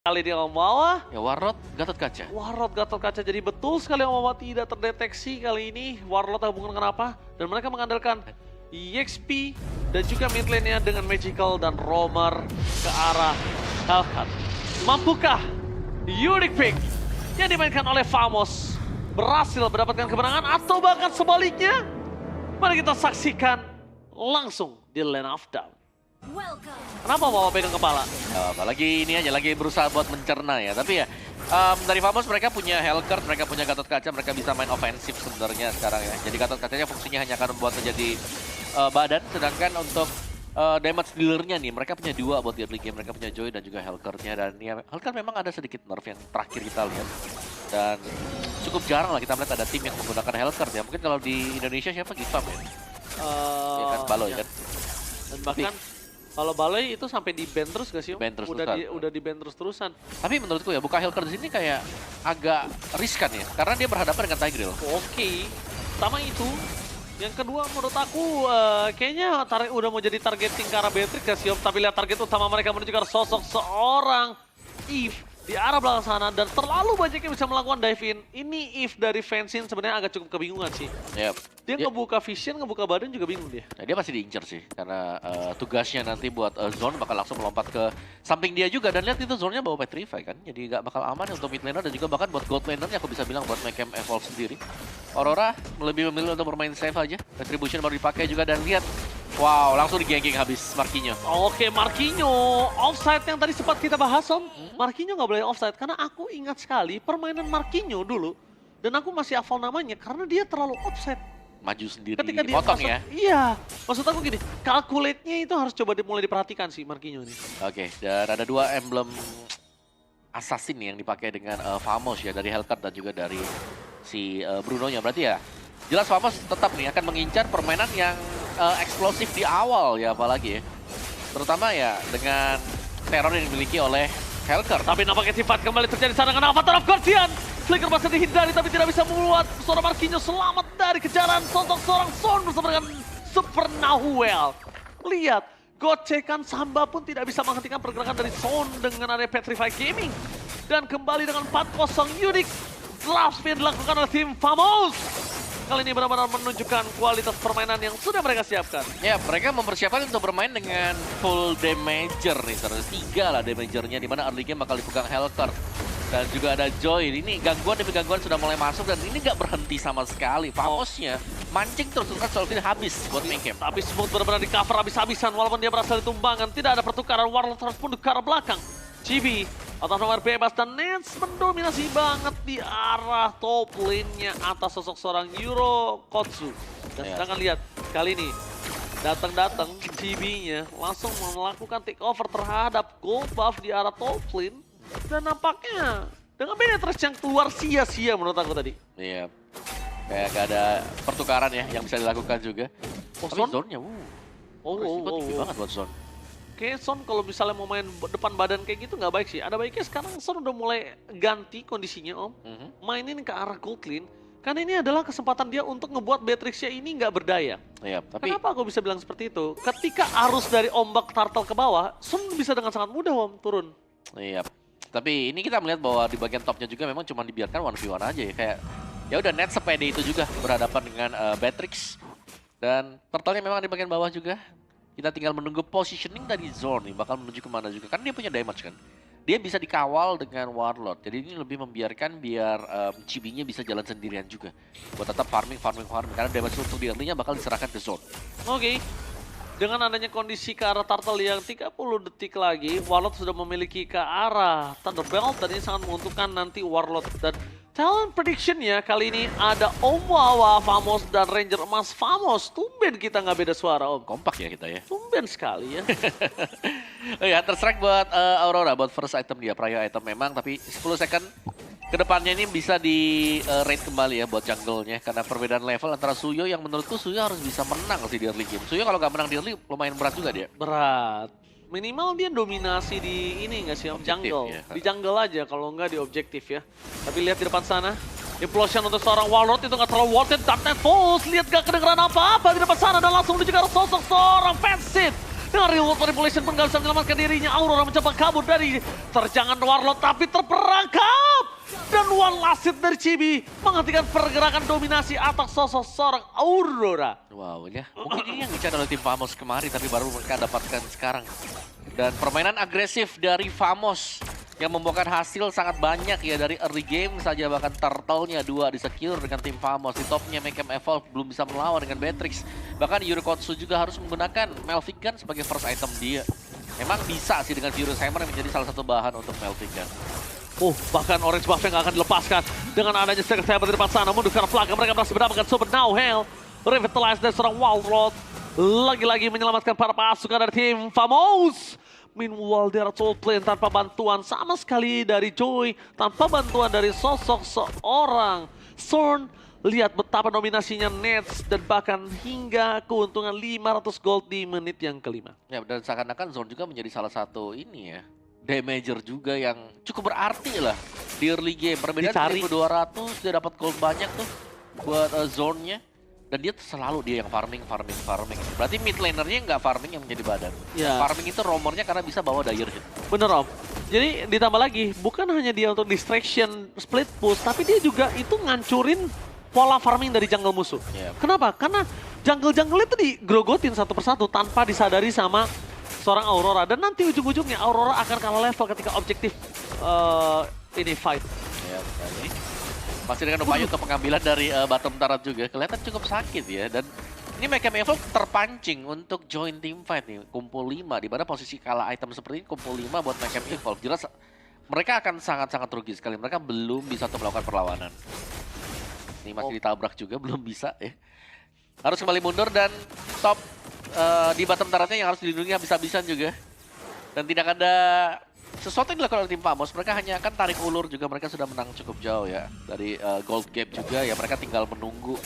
Kali dia membawa Ya Warlord, Gatot Kaca. Warlord Gatot Kaca, jadi betul sekali Omama tidak terdeteksi kali ini. Warlord hubungan kenapa? Dan mereka mengandalkan EXP dan juga mid lane-nya dengan Magical dan Roamer ke arah Hellcat. Mampukah Unique Pick yang dimainkan oleh Famos berhasil mendapatkan kemenangan atau bahkan sebaliknya? Mari kita saksikan langsung di Lane of Down. Kenapa Mama pegang kepala? Apalagi ini aja lagi berusaha buat mencerna ya. Tapi ya dari Famos mereka punya Hellcat, mereka punya Gatot Kaca, mereka bisa main ofensif sebenarnya sekarang ya. Jadi Gatot Kacanya fungsinya hanya akan membuat menjadi badan, sedangkan untuk damage dealer-nya nih mereka punya dua buat di early game. Mereka punya Joy dan juga Hellcat-nya, dan ya Hellcat memang ada sedikit nerf yang terakhir kita lihat. Dan cukup jarang lah kita melihat ada tim yang menggunakan Hellcat ya. Mungkin kalau di Indonesia siapa Gifam ya? Ya kan Baloy kan. Dan bahkan kalau Baloy itu sampai di ban terus gak sih Om? Ban terus udah di ban terus-terusan. Tapi menurutku ya buka Hellcat di sini kayak agak riskan ya, karena dia berhadapan dengan Tigreal. Oke, pertama itu. Yang kedua menurut aku kayaknya udah mau jadi targeting ke arah Beatrix gak sih Om? Tapi lihat target utama mereka menuju ke arah sosok seorang Eve di arah belakang sana, dan terlalu banyak yang bisa melakukan dive in. Ini Eve dari Fansin sebenarnya agak cukup kebingungan sih. Yep. Dia ngebuka vision, ngebuka badan juga bingung dia. Nah, dia masih diincar sih, karena tugasnya nanti buat zone bakal langsung melompat ke samping dia juga. Dan lihat itu zone-nya bawa Petrify kan, jadi nggak bakal aman untuk mid laner dan juga bahkan buat gold laner aku bisa bilang buat make evolve sendiri. Aurora lebih memilih untuk bermain safe aja, retribution baru dipakai juga, dan lihat, wow langsung di-ganking habis Marquinhos. Oke, Marquinhos offside yang tadi sempat kita bahas Om. Marquinhos nggak boleh offside karena aku ingat sekali permainan Marquinhos dulu, dan aku masih hafal namanya karena dia terlalu offside. Maju sendiri, Ketika dia dipotong masuk, ya. Iya, maksud aku gini, calculate-nya itu harus coba mulai diperhatikan sih Marquinhos ini. Oke, dan ada dua emblem assassin yang dipakai dengan Famos ya, dari Hellcat dan juga dari si Bruno-nya. Berarti ya jelas Famos tetap nih akan mengincar permainan yang eksplosif di awal ya, apalagi ya. Terutama ya dengan teror yang dimiliki oleh Hellcat. Tapi nampaknya sifat kembali terjadi sana dengan Avatar of Guardian. Flicker masih dihindari tapi tidak bisa membuat seorang Marquinhos selamat dari kejaran sosok seorang Son bersama dengan Super Nahuel. Lihat, gocekan Samba pun tidak bisa menghentikan pergerakan dari Son dengan area Petrify Gaming. Dan kembali dengan 4-0 Unique. Draft speed dilakukan oleh tim Famos. Kali ini benar-benar menunjukkan kualitas permainan yang sudah mereka siapkan. Ya, mereka mempersiapkan untuk bermain dengan full damager nih, 3 lah damagernya, di mana early game bakal dipegang Hellcat. Dan juga ada Joy, ini gangguan demi gangguan sudah mulai masuk dan ini nggak berhenti sama sekali. Famosnya mancing terus kan Solvin habis buat main game. Tapi Smooth benar-benar di cover habis-habisan walaupun dia berhasil ditumbangkan. Tidak ada pertukaran, Warlord terus pun ke arah belakang. Chibi atas nomor bebas dan Nets mendominasi banget di arah top lane-nya atas sosok seorang Euro Kotsu. Dan sedangkan lihat kali ini datang-datang Chibi-nya langsung melakukan take over terhadap gold buff di arah top lane. Dan nampaknya dengan penetrasi yang keluar sia-sia menurut aku tadi. Iya, kayak gak ada pertukaran ya yang bisa dilakukan juga. Oh, tapi zone-nya, resiko tinggi banget buat zone. Oke, Son kalau misalnya mau main depan badan kayak gitu nggak baik sih. Ada baiknya sekarang Son udah mulai ganti kondisinya Om. Mainin ke arah gold lane. Karena ini adalah kesempatan dia untuk ngebuat Beatrixnya ini nggak berdaya. Iya, tapi Kenapa aku bisa bilang seperti itu? Ketika arus dari ombak turtle ke bawah, Son bisa dengan sangat mudah Om turun. iya. Tapi ini kita melihat bahwa di bagian topnya juga memang cuma dibiarkan 1v1 aja ya. Kayak ya udah net sepede itu juga berhadapan dengan Beatrix. Dan turtle-nya memang di bagian bawah juga. Kita tinggal menunggu positioning dari zone nih, bakal menuju kemana juga. Kan dia punya damage kan. Dia bisa dikawal dengan Warlord. Jadi ini lebih membiarkan biar Chibi-nya bisa jalan sendirian juga. Buat tetap farming. Karena damage untuk di early-nya bakal diserahkan ke zone. Oke. Dengan adanya kondisi ke arah turtle yang 30 detik lagi, Warlord sudah memiliki ke arah Thunderbelt dan ini sangat menguntungkan nanti Warlord. Dan talent prediction-nya kali ini ada Om Wawa, Famos, dan Ranger Emas Famos. Tumben kita nggak beda suara Om. Kompak ya kita ya. Tumben sekali ya. Oh ya, terstrike buat Aurora, buat first item dia, prior item memang, tapi 10 second kedepannya ini bisa di rate kembali ya buat jungle-nya. Karena perbedaan level antara Suyo yang menurutku Suyo harus bisa menang sih di early game. Suyo kalau nggak menang di early lumayan berat juga dia. Berat. Minimal dia dominasi di ini nggak sih Om? Objektif, Jungle. ya. Di jungle aja kalau nggak di objektif ya. Tapi lihat di depan sana. Implosion untuk seorang Warlord itu nggak terlalu worth it. Darknet Falls, lihat gak kedengeran apa-apa di depan sana dan langsung menuju ke arah sosok seorang Fansith. Dengan reward manipulation pun gak bisa menyelamatkan dirinya. Aurora mencoba kabur dari terjangan Warlord tapi terperangkap. Dan one last hit dari Chibi menghentikan pergerakan dominasi atas sosok seorang Aurora. Wow, ya. Mungkin ini yang dicari oleh tim Famos kemarin, tapi baru mereka dapatkan sekarang. Dan permainan agresif dari Famos yang membuahkan hasil sangat banyak ya dari early game saja, bahkan turtle-nya 2 di-secure dengan tim Famos. Di topnya Mayhem Evolve belum bisa melawan dengan Beatrix. Bahkan Yurikotsu juga harus menggunakan Melvic Gun sebagai first item dia. Memang bisa sih dengan Furious Hammer yang menjadi salah satu bahan untuk Melvic Gun. Bahkan Orange Buff yang gak akan dilepaskan dengan adanya Secret Saber di depan sana. Mundur karena flag mereka berhasil mendapatkan Super Now Hell. Revitalize dari seorang Warlord. Lagi-lagi menyelamatkan para pasukan dari tim Famos. Meanwhile, dia Soul Plane tanpa bantuan sama sekali dari Joy. Tanpa bantuan dari sosok seorang Zorn. Lihat betapa dominasinya Nets dan bahkan hingga keuntungan 500 gold di menit yang kelima. Ya, dan seakan-akan Zorn juga menjadi salah satu ini ya, damager juga yang cukup berarti lah di early game. Perbedaan 1200, dia dapat gold banyak tuh buat Zorn-nya. Dan dia selalu dia yang farming. Berarti mid laner-nya nggak farming yang menjadi badan. Ya. Farming itu roamernya karena bisa bawa dire hit. Bener Om. Jadi ditambah lagi, bukan hanya dia untuk distraction split push, tapi dia juga itu ngancurin pola farming dari jungle musuh. Yeah. Kenapa? Karena jungle-jungle itu digrogotin satu persatu tanpa disadari sama seorang Aurora. Dan nanti ujung-ujungnya Aurora akan kalah level ketika objektif ini fight. Ya, sekali. Masih dengan upaya untuk pengambilan dari bottom turret juga. Kelihatan cukup sakit ya. Dan ini Mayhem Evolve terpancing untuk join team fight nih. Kumpul 5. Di mana posisi kalah item seperti ini kumpul 5 buat Mayhem Evolve. Jelas mereka akan sangat-sangat rugi sekali. Mereka belum bisa untuk melakukan perlawanan. Ini masih ditabrak juga, belum bisa ya. Harus kembali mundur dan top di bottom turretnya yang harus dilindungi habis-habisan juga. Dan tidak ada sesuatu yang dilakukan oleh tim Famos. Mereka hanya akan tarik ulur juga. Mereka sudah menang cukup jauh ya. Dari gold gap juga ya. Mereka tinggal menunggu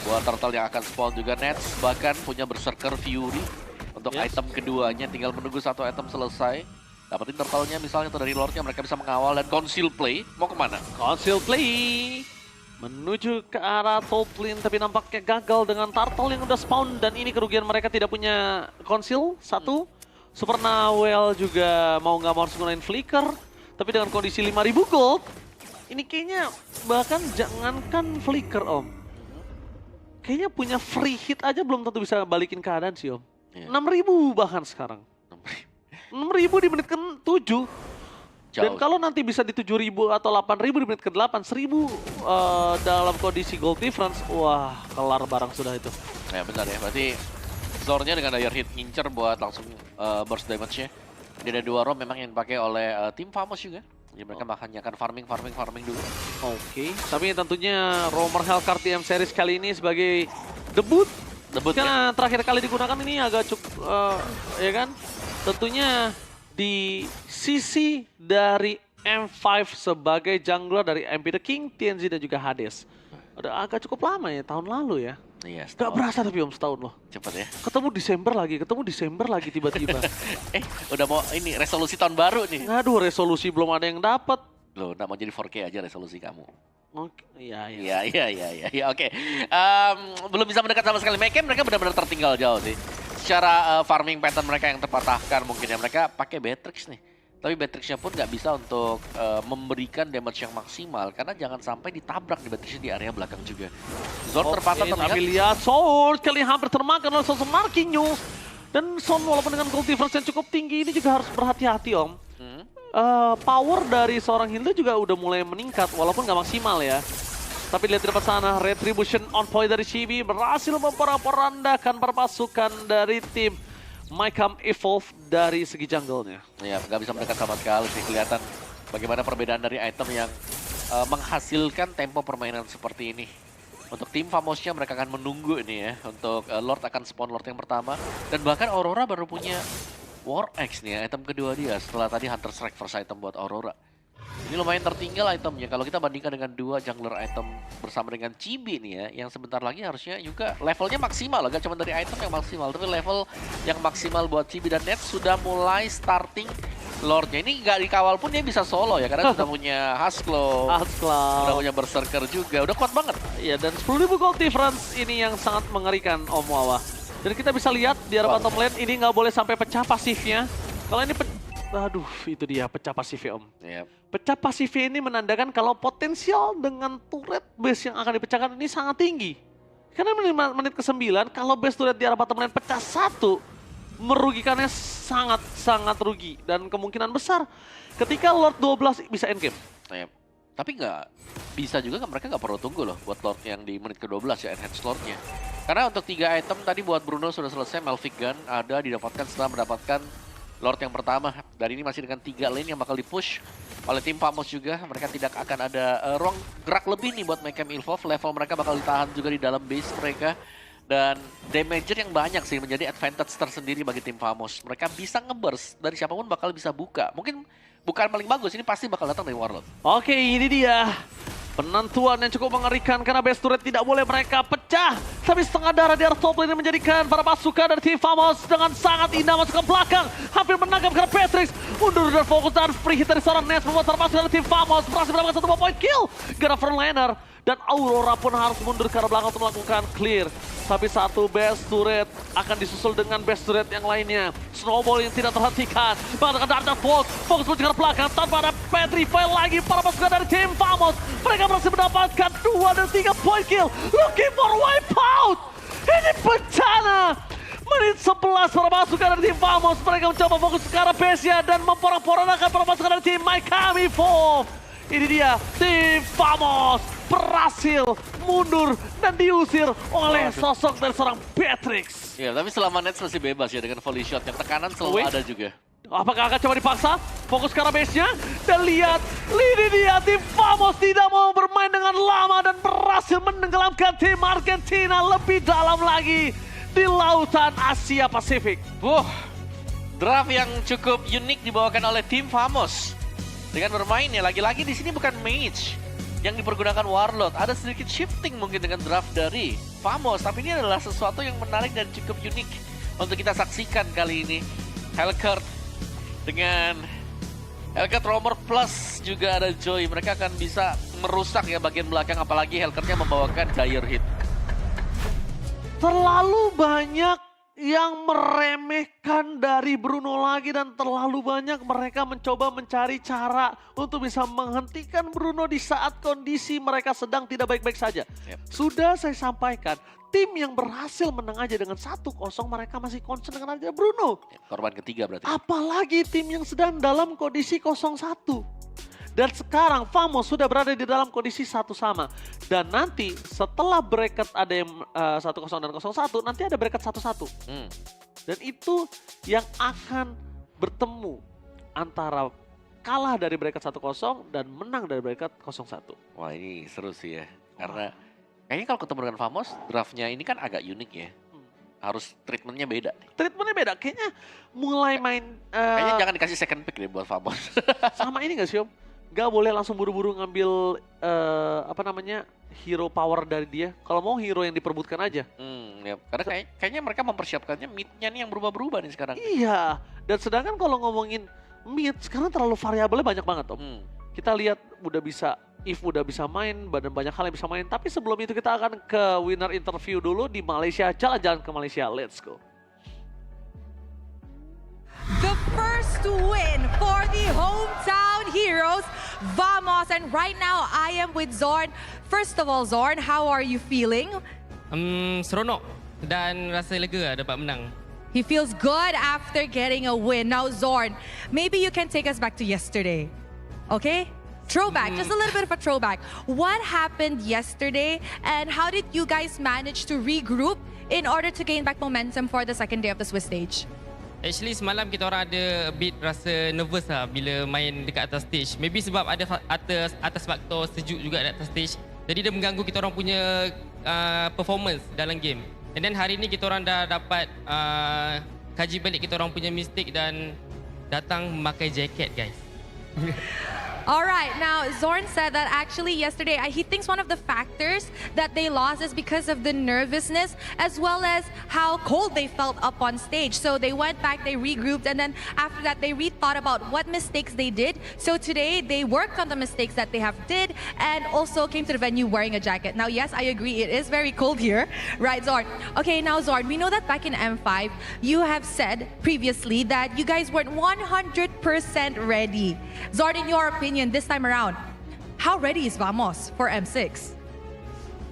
buat turtle yang akan spawn juga. Nets bahkan punya Berserker Fury untuk item keduanya. Tinggal menunggu satu item selesai. Dapetin turtle-nya misalnya atau dari lore-nya. Mereka bisa mengawal dan conceal play. Mau kemana? Conceal play menuju ke arah top lane, tapi nampaknya gagal dengan turtle yang udah spawn. Dan ini kerugian mereka tidak punya conceal. Satu. Super Nawel juga mau nggak mau harus gunain flicker. Tapi dengan kondisi 5.000 gold, ini kayaknya bahkan jangankan flicker Om. Kayaknya punya free hit aja belum tentu bisa balikin keadaan sih Om. 6.000 bahkan sekarang. 6.000 di menit ke-7. Dan kalau nanti bisa di 7.000 atau 8.000 di menit ke-8, 1.000 dalam kondisi gold difference, wah kelar barang sudah itu. Ya benar ya, berarti Zorn-nya dengan dire hit ngincer buat langsung burst damage-nya. Dia ada 2 roam memang yang dipakai oleh tim Famos juga. Jadi mereka hanya akan farming dulu. Oke, tapi tentunya Roamer Hellcard TM Series kali ini sebagai debut. Karena terakhir kali digunakan ini agak cukup, ya kan? Tentunya di sisi dari M5 sebagai jungler dari MP The King, TNZ dan juga Hades. Udah agak cukup lama ya, tahun lalu ya. Iya, gak berasa tapi Om setahun loh. Cepet ya. Ketemu Desember lagi tiba-tiba. Udah mau ini resolusi tahun baru nih. Aduh, resolusi belum ada yang dapat. Loh, nggak mau jadi 4K aja resolusi kamu. Oke, iya. Oke. Belum bisa mendekat sama sekali. Mereka benar-benar tertinggal jauh sih. Secara farming pattern mereka yang terpatahkan mungkin ya. Mereka pakai Beatrix nih. Tapi Beatrix-nya pun nggak bisa untuk memberikan damage yang maksimal. Karena jangan sampai ditabrak di Beatrix di area belakang juga. Zorn terpatah terlihat. Tapi lihat Zorn kali hampir termakan oleh sosok Marquinhos. Dan Zorn walaupun dengan gold difference yang cukup tinggi ini juga harus berhati-hati Om. Power dari seorang Hilda juga udah mulai meningkat walaupun nggak maksimal ya. Tapi lihat di depan sana, Retribution on point dari Chibi berhasil memporak-porandakan perpasukan dari tim Mayhem Evolve dari segi jungle-nya. Iya, nggak bisa mendekat sama sekali sih. Kelihatan bagaimana perbedaan dari item yang menghasilkan tempo permainan seperti ini. Untuk tim Famosnya mereka akan menunggu ini ya. Untuk Lord akan spawn Lord yang pertama. Dan bahkan Aurora baru punya War Axe nih ya, item kedua dia. Setelah tadi Hunter Strike first item buat Aurora. Ini lumayan tertinggal itemnya. Kalau kita bandingkan dengan 2 jungler item bersama dengan Chibi nih ya. Yang sebentar lagi harusnya juga levelnya maksimal. Gak cuma dari item yang maksimal. Tapi level yang maksimal buat Chibi dan Nets sudah mulai starting Lordnya. Ini gak dikawal pun dia bisa solo ya. Karena sudah punya Husklow. Sudah punya Berserker juga. Udah kuat banget. Iya, dan 10.000 gold difference ini yang sangat mengerikan Om Wawa. Dan kita bisa lihat di arah bottom lane ini nggak boleh sampai pecah pasifnya. Kalau ini aduh, itu dia pecah pasifnya Om. Yep. Pecah pasifnya ini menandakan kalau potensial dengan turret base yang akan dipecahkan ini sangat tinggi. Karena menit ke-9 kalau base turret di arah bottom lane pecah 1, merugikannya sangat rugi. Dan kemungkinan besar ketika Lord 12 bisa endgame. Yep. Tapi nggak bisa juga mereka nggak perlu tunggu loh buat Lord yang di menit ke-12 ya, enhance Lordnya. Karena untuk 3 item tadi buat Bruno sudah selesai, Melvic Gun ada didapatkan setelah mendapatkan Lord yang pertama. Dan ini masih dengan 3 lane yang bakal dipush oleh tim Famos juga. Mereka tidak akan ada ruang gerak lebih nih buat Mayhem Evolve. Level mereka bakal ditahan juga di dalam base mereka. Dan damager yang banyak sih menjadi advantage tersendiri bagi tim Famos. Mereka bisa nge-burst dari siapapun bakal bisa buka. Mungkin bukan paling bagus, ini pasti bakal datang dari Warlord. Oke, ini dia penentuan yang cukup mengerikan karena base turret tidak boleh mereka pecah. Tapi setengah darah di arah top lane menjadikan para pasukan dari tim Famos dengan sangat indah masuk ke belakang. Hampir menangkap karena Patrick mundur dan fokus dan free hit dari seorang Ness membuat para pasukan dari tim Famos berhasil mendapatkan 1 point kill. Gara frontliner dan Aurora pun harus mundur ke arah belakang untuk melakukan clear. Tapi satu base turret akan disusul dengan base turret yang lainnya. Snowball yang tidak terhentikan. Mengatakan Dark Bolt, fokus menuju ke belakang tanpa ada petrify lagi para pasukan dari tim Famos. Mereka berhasil mendapatkan 2 dan 3 point kill. Looking for wipeout. Ini bencana. Menit 11 para pasukan dari tim Famos. Mereka mencoba fokus ke arah base-nya dan memporak-porandakan para pasukan dari tim Mayhem Evolve. Ini dia tim Famos berhasil mundur dan diusir oleh sosok dari seorang Patrix. Ya, tapi selama Nets masih bebas ya dengan volley shot yang tekanan selalu ada juga. Apakah akan coba dipaksa? Fokus ke arah base-nya dan lihat, ini dia tim Famos tidak mau bermain dengan lama dan berhasil menenggelamkan tim Argentina lebih dalam lagi di lautan Asia Pasifik. Draft yang cukup unik dibawakan oleh tim Famos. Dengan bermainnya lagi-lagi di sini bukan mage yang dipergunakan Warlord. Ada sedikit shifting mungkin dengan draft dari Famos, tapi ini adalah sesuatu yang menarik dan cukup unik untuk kita saksikan kali ini. Hellcurt dengan Hellcurt Roamer plus juga ada Joy. Mereka akan bisa merusak ya bagian belakang, apalagi Hellcurtnya membawakan Dire Hit. Terlalu banyak yang meremehkan dari Bruno lagi dan terlalu banyak mereka mencoba mencari cara untuk bisa menghentikan Bruno di saat kondisi mereka sedang tidak baik-baik saja. Sudah saya sampaikan, tim yang berhasil menang aja dengan 1-0 mereka masih concern dengan aja Bruno. Korban ketiga berarti. Apalagi tim yang sedang dalam kondisi 0-1. Dan sekarang Famos sudah berada di dalam kondisi 1 sama. Dan nanti setelah bracket ada yang 1-0 dan 0-1, nanti ada bracket 1-1. Dan itu yang akan bertemu antara kalah dari bracket 1-0 dan menang dari bracket 0-1. Wah, ini seru sih ya. Karena kayaknya kalau ketemu dengan Famos, draftnya ini kan agak unik ya. Harus treatmentnya beda. Treatmentnya beda, kayaknya mulai main... kayaknya jangan dikasih second pick deh buat Famos. Sama ini gak sih Om? Gak boleh langsung buru-buru ngambil hero power dari dia. Kalau mau hero yang diperbutkan aja. Ya. Karena kayaknya mereka mempersiapkannya mid-nya nih yang berubah-berubah nih sekarang. Iya. Dan sedangkan kalau ngomongin mid sekarang terlalu variabelnya banyak banget Om. Kita lihat udah bisa main, dan banyak hal yang bisa main. Tapi sebelum itu kita akan ke winner interview dulu di Malaysia. Jalan-jalan ke Malaysia, let's go. The first to win for the hometown heroes, Vamos. And right now I am with Zorn. First of all, Zorn, how are you feeling? Seronok dan rasa lega dapat menang. He feels good after getting a win. Now, Zorn, maybe you can take us back to yesterday, okay? Throwback, just a little bit of a throwback. What happened yesterday and how did you guys manage to regroup in order to gain back momentum for the second day of the Swiss stage? Actually semalam kita orang ada a bit rasa nervous lah bila main dekat atas stage. Maybe sebab ada atas faktor sejuk juga di atas stage. Jadi dia mengganggu kita orang punya performance dalam game. And then hari ni kita orang dah dapat kaji balik kita orang punya mistake dan datang memakai jaket guys. All right, now Zorn said that actually yesterday he thinks one of the factors that they lost is because of the nervousness as well as how cold they felt up on stage. So they went back, they regrouped, and then after that they rethought about what mistakes they did. So today they worked on the mistakes that they have did and also came to the venue wearing a jacket. Now yes, I agree, it is very cold here, right Zorn? Okay, now Zorn, we know that back in M5, you have said previously that you guys weren't 100% ready. Zorn, in your opinion, this time around, how ready is Vamos for M6?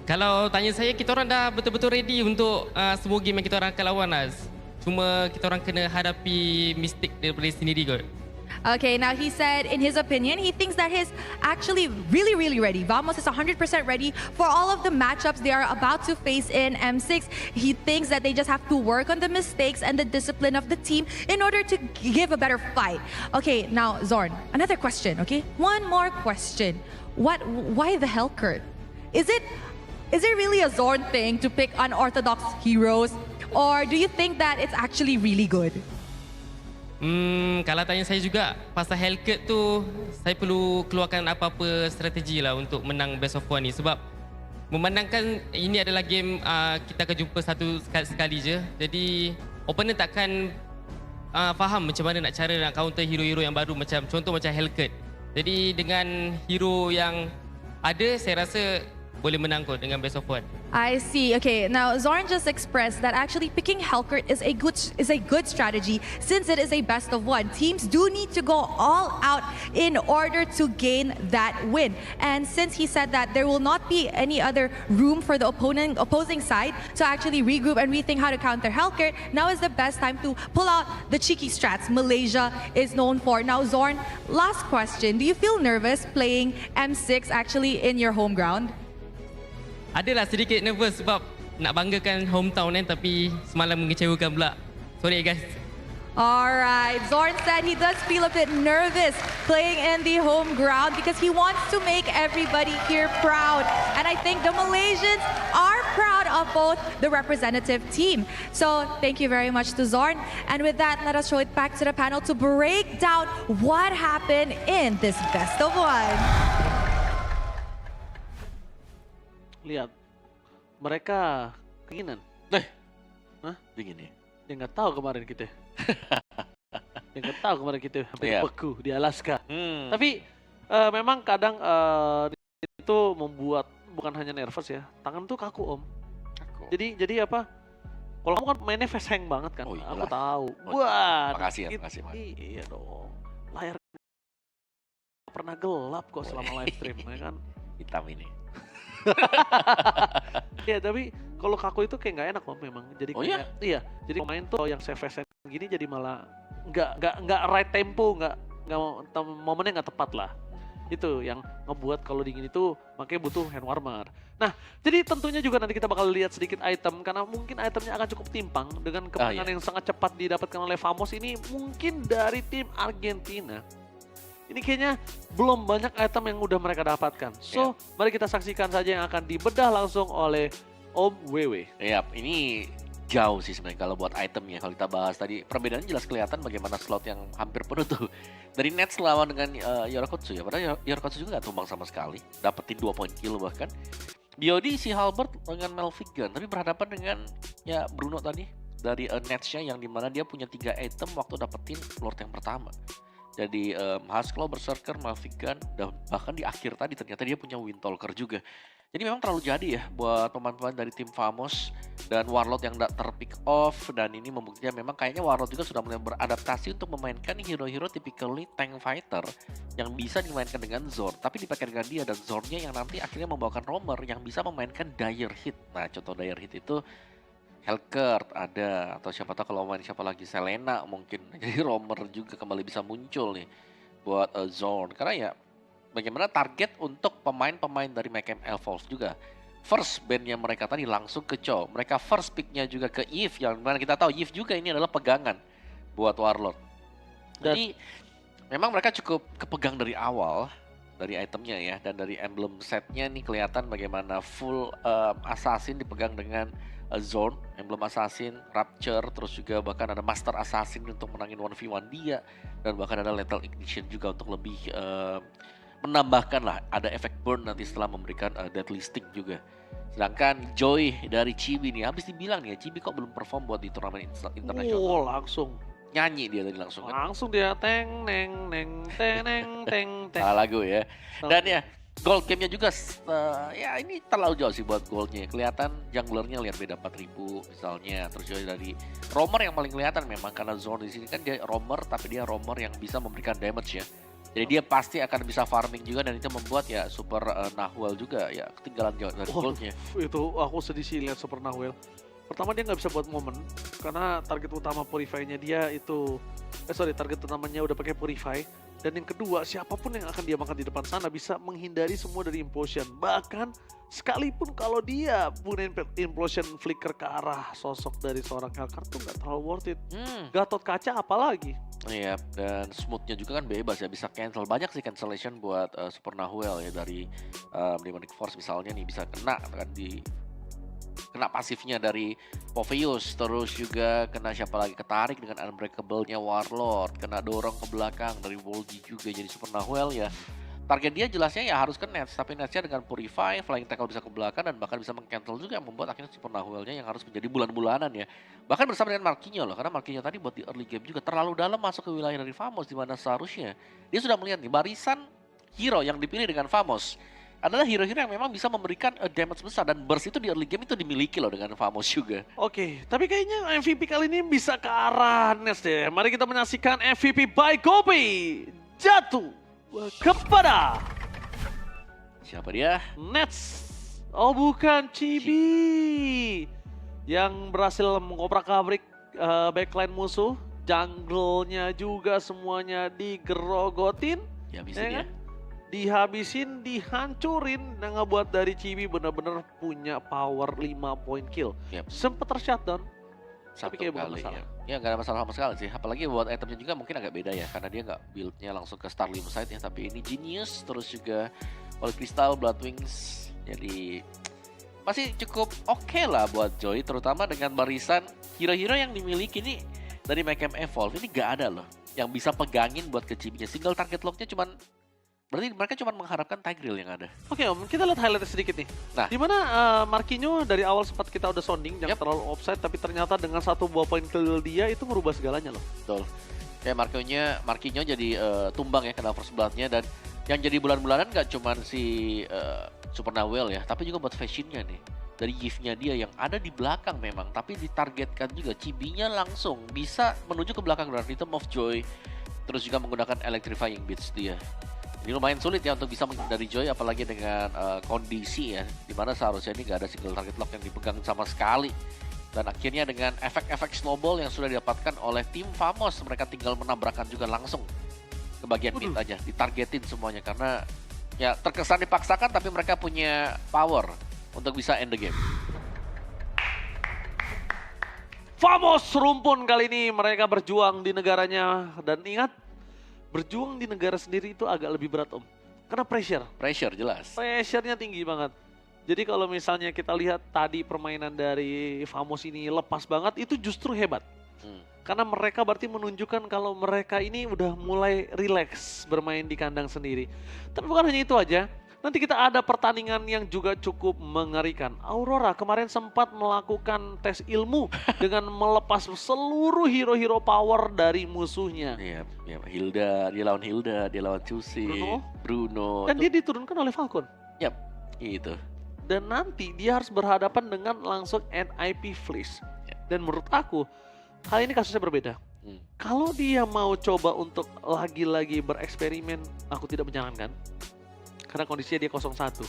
Kalau tanya saya, kita orang dah betul-betul ready untuk semua game yang kita orang akan lawan lah. Cuma kita orang kena hadapi mistake daripada sendiri kot. Okay, now he said in his opinion, he thinks that he's actually really ready. Vamos is 100% ready for all of the matchups they are about to face in M6. He thinks that they just have to work on the mistakes and the discipline of the team in order to give a better fight. Okay, now Zorn, another question, okay? One more question. Why the Hellcurt? Is it really a Zorn thing to pick unorthodox heroes? Or do you think that it's actually really good? Kalau tanya saya juga, pasal Hellcurt tu, saya perlu keluarkan apa-apa strategi lah untuk menang Best of One ni. Sebab memandangkan ini adalah game kita akan jumpa satu sekali je. Jadi opponent takkan faham macam mana nak counter hero-hero yang baru, macam contoh macam Hellcurt. Jadi dengan hero yang ada, saya rasa boleh menang kot dengan Best of One. I see. Okay, now Zorn just expressed that actually picking Hellcurt is a good strategy since it is a best of one. Teams do need to go all out in order to gain that win. And since he said that there will not be any other room for the opposing side to actually regroup and rethink how to counter Hellcurt, now is the best time to pull out the cheeky strats Malaysia is known for. Now Zorn, last question. Do you feel nervous playing M6 actually in your home ground? Adalah sedikit nervous sebab nak banggakan hometown kan, tapi semalam mengecewakan pula. Sorry guys. Alright, Zorn said he does feel a bit nervous playing in the home ground because he wants to make everybody here proud. And I think the Malaysians are proud of both the representative team. So thank you very much to Zorn. And with that, let us show it back to the panel to break down what happened in this best of one. Lihat, mereka keinginan. Hah? Begini. Dia nggak tahu kemarin kita. Dia nggak tahu kemarin kita sampai beku di Alaska. Tapi memang kadang itu membuat bukan hanya nervous ya, tangan tuh kaku om. Jadi apa? Kalau kamu kan mainnya face hang banget kan, aku tahu. Wah, makasih ya, makasih. Iya dong. Layar pernah gelap kok selama live stream, ya kan? Hitam ini. Ya tapi kalau kaku itu kayak nggak enak kok memang. Jadi iya. Jadi pemain tuh yang save gini jadi malah nggak right tempo, nggak momennya nggak tepat lah. Itu yang ngebuat kalau dingin itu makanya butuh hand warmer. Nah, jadi tentunya juga nanti kita bakal lihat sedikit item karena mungkin itemnya akan cukup timpang dengan kemenangan yang sangat cepat didapatkan oleh Vamos ini mungkin dari tim Argentina. Ini kayaknya belum banyak item yang udah mereka dapatkan. So, mari kita saksikan saja yang akan dibedah langsung oleh Om Wewe. Iya, ini jauh sih sebenarnya kalau buat itemnya. Kalau kita bahas tadi, perbedaannya jelas kelihatan bagaimana slot yang hampir penuh tuh. Dari Nets lawan dengan Yorokotsu ya. Padahal Yorokotsu juga gak tumbang sama sekali. Dapetin 2 poin kill bahkan. BOD si Halbert dengan Melvigan. Tapi berhadapan dengan ya Bruno tadi. Dari Netsnya yang dimana dia punya 3 item waktu dapetin Lord yang pertama. Jadi Haskell, Berserker, Malvigan, dan bahkan di akhir tadi ternyata dia punya Windtalker juga. Jadi memang terlalu jadi ya buat pemain-pemain dari tim Vamos dan Warlord yang tidak terpick off. Dan ini membuktikan memang kayaknya Warlord juga sudah mulai beradaptasi untuk memainkan hero-hero typically tank fighter yang bisa dimainkan dengan Zorn. Tapi dipakai dengan dia dan Zornnya yang nanti akhirnya membawakan Roamer yang bisa memainkan Dire Hit. Nah contoh Dire Hit itu Hellcurt ada, atau siapa tahu kalau main siapa lagi, Selena mungkin. Jadi Roamer juga kembali bisa muncul nih buat Zorn. Karena ya bagaimana target untuk pemain-pemain dari Mayhem Elf juga. First bandnya mereka tadi langsung ke Cho. Mereka first picknya juga ke Eve, yang mana kita tahu Eve juga ini adalah pegangan buat Warlord. Jadi memang mereka cukup kepegang dari awal dari itemnya ya. Dan dari emblem setnya nih kelihatan bagaimana full assassin dipegang dengan Zorn, emblem assassin, Rapture, terus juga bahkan ada Master Assassin untuk menangin 1v1 dia. Dan bahkan ada Lethal Ignition juga untuk lebih menambahkan lah ada efek burn nanti setelah memberikan deadly stick juga. Sedangkan Joy dari Chibi nih habis dibilang nih ya, Chibi kok belum perform buat di turnamen internasional. Oh, langsung. Nyanyi dia tadi langsung kan. Langsung dia teng neng neng teneng teng teng. Salah lagu ya. Dan ya gold game-nya juga ya ini terlalu jauh sih buat goldnya. Kelihatan junglernya lihat beda 4000 misalnya. Terus juga dari roamer yang paling kelihatan memang karena zone di sini kan dia roamer tapi dia roamer yang bisa memberikan damage ya. Jadi dia pasti akan bisa farming juga dan itu membuat ya Super Nahwel juga ya ketinggalan jauh dari goldnya. Itu aku sedih sih lihat Super Nahwel. Pertama dia nggak bisa buat momen karena target utama Purify-nya dia itu target utamanya udah pakai Purify. Dan yang kedua, siapapun yang akan dia makan di depan sana bisa menghindari semua dari Implosion. Bahkan sekalipun kalau dia punya Implosion flicker ke arah sosok dari seorang Hellcard tuh nggak terlalu worth it. Gatot kaca apalagi. Iya, dan smoothnya juga kan bebas ya, bisa cancel. Banyak sih cancellation buat Super Nahwel ya dari Demonic Force misalnya nih bisa kena kan kena pasifnya dari Poveus, terus juga kena siapa lagi, ketarik dengan Unbreakable-nya Warlord, kena dorong ke belakang dari Volgi juga. Jadi Super Nahwel ya target dia jelasnya ya harus ke Nets, tapi Netsnya dengan Purify, Flying Tackle bisa ke belakang dan bahkan bisa meng-cancel juga yang membuat akhirnya Super Nahwelnya yang harus menjadi bulan-bulanan ya. Bahkan bersama dengan Marquinhos loh, karena Marquinhos tadi buat di early game juga terlalu dalam masuk ke wilayah dari Famos, di mana seharusnya dia sudah melihat nih barisan hero yang dipilih dengan Famos adalah hero-hero yang memang bisa memberikan damage besar dan burst itu di early game itu dimiliki loh dengan Famos juga. Oke, tapi kayaknya MVP kali ini bisa ke arah Nets deh. Mari kita menyaksikan MVP by Gopi jatuh kepada siapa dia? Nets. Oh bukan, Chibi yang berhasil mengobrak-abrik backline musuh. Jungle-nya juga semuanya digerogotin. Ya bisa ya dia. kan? Dihabisin, dihancurin, dan ngebuat dari Chibi bener-bener punya power 5 point kill. Yep. Sempet tershutdown, Satu tapi kayak bukan kali masalah. ya nggak ada masalah sama sekali sih, apalagi buat itemnya juga mungkin agak beda ya karena dia nggak buildnya langsung ke Starlim side ya, tapi ini Genius terus juga Holy Crystal, Blood Wings, jadi masih cukup oke lah buat Joy, terutama dengan barisan hero-hero yang dimiliki nih dari Mayhem Evolve ini nggak ada loh yang bisa pegangin buat ke Chibi-nya. Single target locknya cuman berarti mereka cuma mengharapkan Tigreal yang ada. Oke Om, kita lihat highlight sedikit nih. Nah. Dimana Marquinhos dari awal sempat kita udah sounding, jangan terlalu offside, tapi ternyata dengan 1 buah point kill dia itu merubah segalanya loh. Betul. Kayak Marquinhos jadi tumbang ya kena first blood-nya, dan yang jadi bulan-bulanan gak cuma si Super Nahwel ya, tapi juga buat fashion-nya nih. Dari gift-nya dia yang ada di belakang memang, tapi ditargetkan juga. Chibi-nya langsung bisa menuju ke belakang dengan Rhythm of Joy, terus juga menggunakan Electrifying Beats dia. Ini lumayan sulit ya untuk bisa menghindari Joy, apalagi dengan kondisi ya, dimana seharusnya ini gak ada single target lock yang dipegang sama sekali. Dan akhirnya dengan efek-efek snowball yang sudah didapatkan oleh tim Famos, mereka tinggal menabrakkan juga langsung ke bagian mid aja, ditargetin semuanya. Karena ya terkesan dipaksakan, tapi mereka punya power untuk bisa end the game. Famos rumpun kali ini, mereka berjuang di negaranya. Dan ingat, berjuang di negara sendiri itu agak lebih berat Om. Karena Pressure jelas. Pressure-nya tinggi banget. Jadi kalau misalnya kita lihat tadi permainan dari Famos ini lepas banget, itu justru hebat. Karena mereka berarti menunjukkan kalau mereka ini udah mulai relax bermain di kandang sendiri. Tapi bukan hanya itu aja. Nanti kita ada pertandingan yang juga cukup mengerikan. Aurora kemarin sempat melakukan tes ilmu dengan melepas seluruh hero-hero power dari musuhnya. Iya, Hilda, dia lawan Cusi, Bruno. Dan dia diturunkan oleh Falcon. Yap, itu. Dan nanti dia harus berhadapan dengan langsung NIP Fleece. Dan menurut aku, kali ini kasusnya berbeda. Kalau dia mau coba untuk lagi-lagi bereksperimen, aku tidak menyarankan. Karena kondisinya dia 0-1.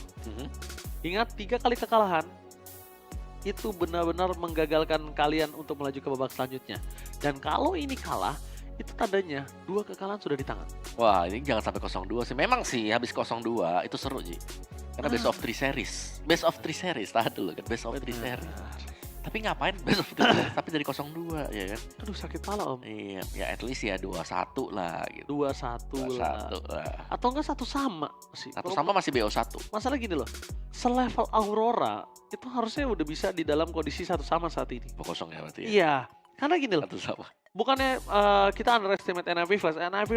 Ingat 3 kali kekalahan itu benar-benar menggagalkan kalian untuk melaju ke babak selanjutnya. Dan kalau ini kalah, itu tandanya 2 kekalahan sudah di tangan. Wah, ini jangan sampai 0-2 sih. Memang sih habis 0-2 itu seru Ji. Karena best of 3 series. Best of 3 series, tahan dulu kan, best of 3 series. Tapi ngapain best of 3 series tapi dari 0-2 ya kan? Aduh sakit pala Om. Iya, ya at least ya 2-1 lah gitu. 2-1 lah. Atau enggak 1 sama sih. Atau sama masih BO1. Masalah gini loh, selevel Aurora itu harusnya udah bisa di dalam kondisi 1 sama saat ini. 2-0 ya berarti ya? Iya, Karena gini loh, Satu sama. bukannya kita underestimate NIP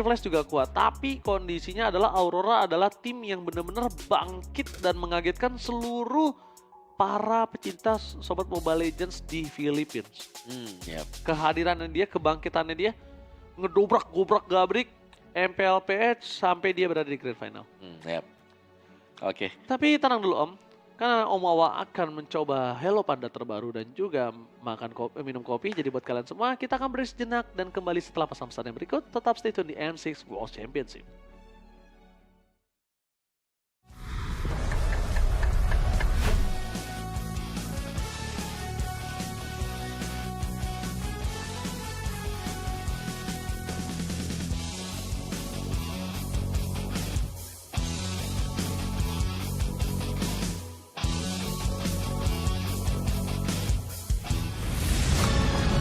Flash juga kuat, tapi kondisinya adalah Aurora adalah tim yang benar-benar bangkit dan mengagetkan seluruh para pecinta sobat Mobile Legends di Philippines. Yap. Kehadirannya dia, kebangkitannya dia, ngedobrak-gobrak gabrik MPLPH sampai dia berada di Grand Final. Yap. Oke. Tapi tenang dulu Om, karena Om Wawa akan mencoba Hello Panda terbaru dan juga minum kopi. Jadi buat kalian semua, kita akan beri sejenak dan kembali setelah pesan-pesan yang berikut. Tetap stay tune di M6 World Championship.